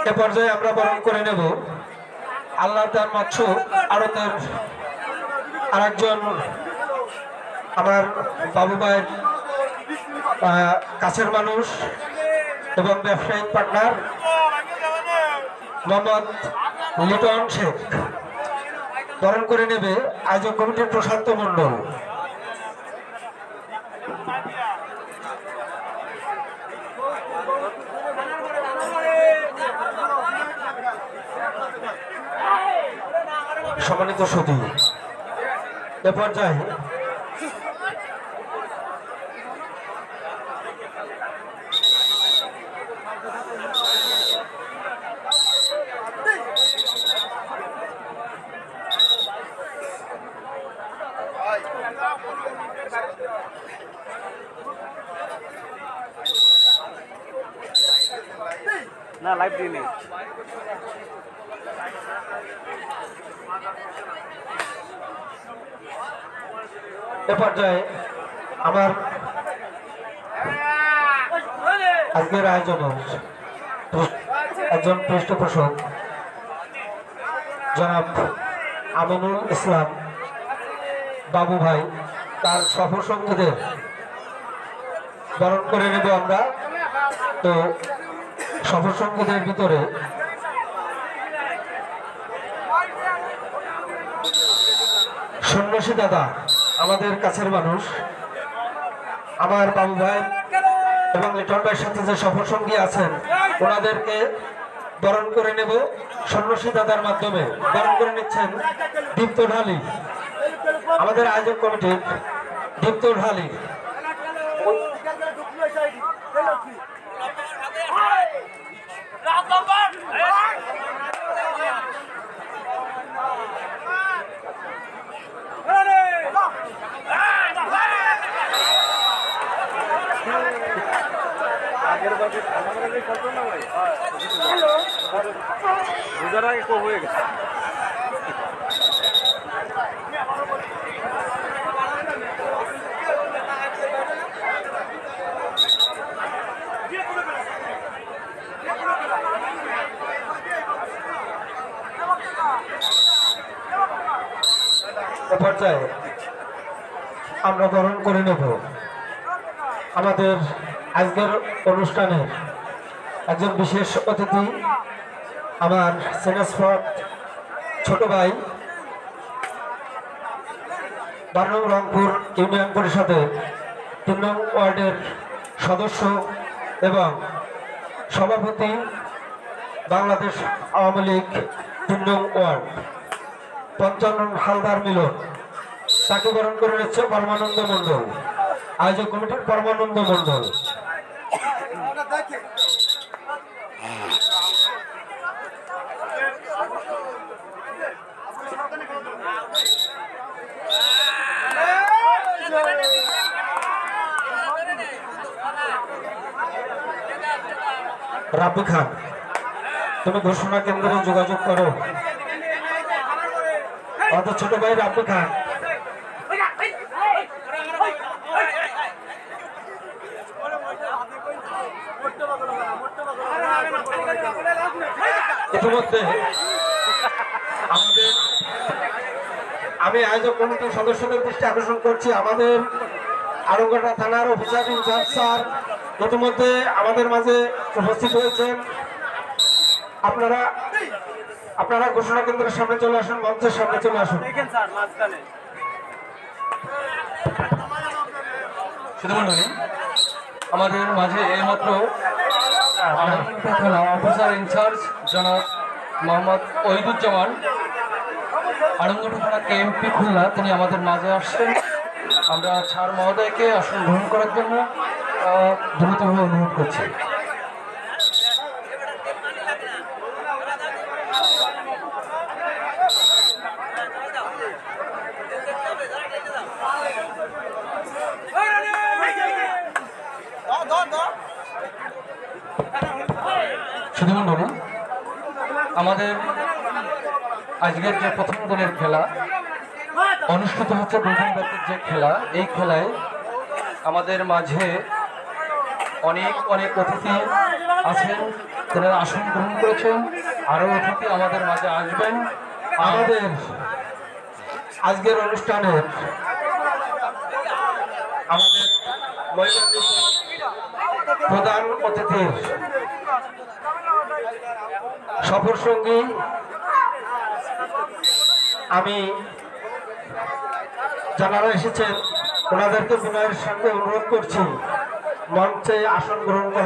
এ পর্যায়ে আমরা বরণ করে নেব আল্লাহ তার মৎস্য আড়তের আরেকজন আমার বাবু ভাইয়ের কাছের মানুষ এবং ব্যবসায়িক পার্টনার মোহাম্মদ লিটন শেখ বরণ করে নেবে আয়োজক কমিটির প্রশান্ত মণ্ডল। সম্মানিত সুধী, এ পর্যায়ে না লাইভ দিইনি। এ পর্যায়ে আমার আজকের আয়োজনের একজন পৃষ্ঠপোষক জনাব আমিনুল ইসলাম বাবু ভাই, তার সফর সঙ্গীদের বরণ করে নেব আমরা। তো সফর সঙ্গীদের ভিতরে সন্ন্যাসী দাদা আমাদের কাছের মানুষ, আমার বাবু ভাই এবং লিটন ভাইয়ের সাথে যে সফর সঙ্গী আছেন ওনাদেরকে বরণ করে নেব সন্ন্যাসী দাদার মাধ্যমে। বরণ করে নিচ্ছেন দীপ্ত ঢালি, আমাদের আয়োজক কমিটির দীপ্ত ঢালি। হয়ে গেছে। পর্যায়ে আমরা বরণ করে নেব আমাদের আজকের অনুষ্ঠানের একজন বিশেষ অতিথি, আমার সেনাসফট ছোট ভাই, 12 নং রংপুর ইউনিয়ন পরিষদের 3 নং ওয়ার্ডের সদস্য এবং সভাপতি বাংলাদেশ আওয়ামী লীগ 3 নং ওয়ার্ড 55 হালদার মিলন, তাকে বরণ করে নিচ্ছে পরমানন্দ মণ্ডল, আয়োজক কমিটির পরমানন্দ মণ্ডল। রাব্বি খান, তুমি ঘোষণা কেন্দ্রে যোগাযোগ করো। আমাদের ছোট ভাই রাব্বি খান, ইতিমধ্যে আমাদের আমি আয়োজক কমিটির সদস্যদের দৃষ্টি আকর্ষণ করছি, আমাদের আড়ংঘাটা থানার অফিসার ইনচার্জ স্যার ইতিমধ্যে আমাদের মাঝে উপস্থিত হয়েছেন। আপনারা ঘোষণা কেন্দ্রের সামনে চলে আসুন, মঞ্চের সামনে চলে আসুন। আমাদের মাঝে এইমাত্র থানা অফিসার ইনচার্জ জনাব মোহাম্মদ ওহিদুজ্জামান, আড়ংঘাটা থানা কেএমপি খুলনা, তিনি আমাদের মাঝে আসছেন। আমরা ছাড় মহোদয়কে আসন গ্রহণ করার জন্য দ্রুতভাবে অনুরোধ করছি। সুধীমণ্ডলী, আমাদের আজকের যে প্রথম দলের খেলা অনুষ্ঠিত হচ্ছে, প্রথম ব্যাপের যে খেলা, এই খেলায় আমাদের মাঝে অনেক অনেক অতিথি আছেন, তেনারা আসন গ্রহণ করেছেন। আরও অতিথি আমাদের মাঝে আসবেন। আমাদের আজকের অনুষ্ঠানের আমাদের মহিলাদের প্রধান অতিথির সফর সঙ্গী আমি যারা এসেছেন ওনাদেরকে বিনয়ের সঙ্গে অনুরোধ করছি মঞ্চে আসন গ্রহণ করার